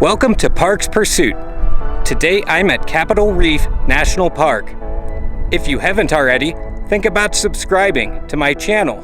Welcome to Parks Pursuit. Today I'm at Capitol Reef National Park. If you haven't already, think about subscribing to my channel.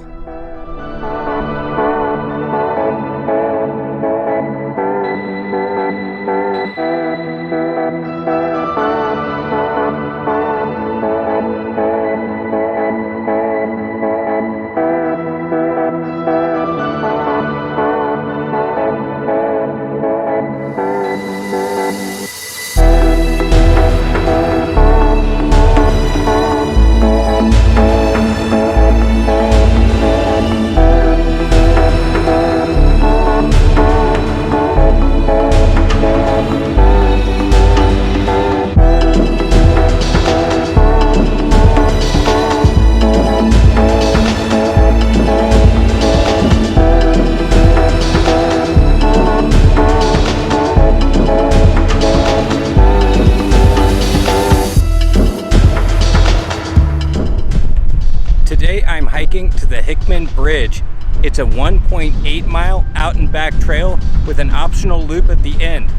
Today I'm hiking to the Hickman Bridge. It's a 1.8 mile out and back trail with an optional loop at the end.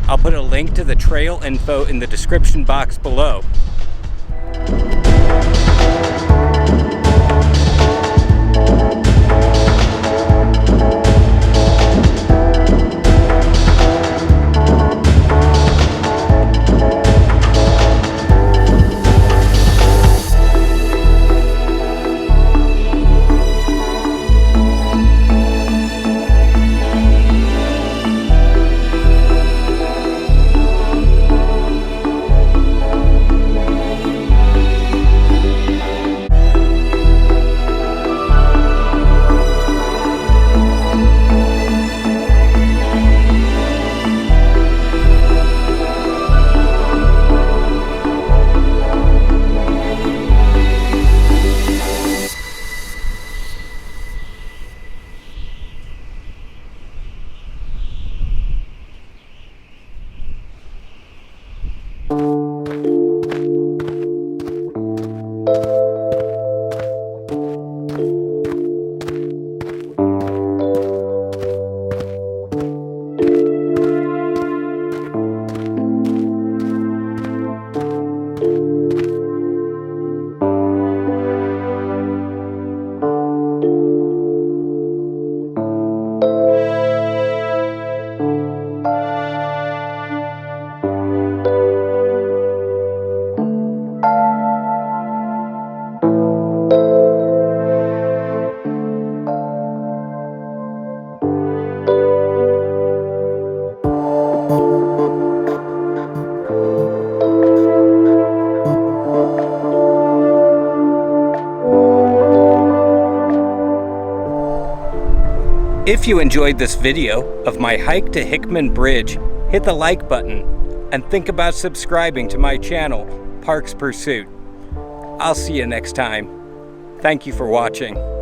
I'll put a link to the trail info in the description box below. If you enjoyed this video of my hike to Hickman Bridge, hit the like button and think about subscribing to my channel, Parks Pursuit. I'll see you next time. Thank you for watching.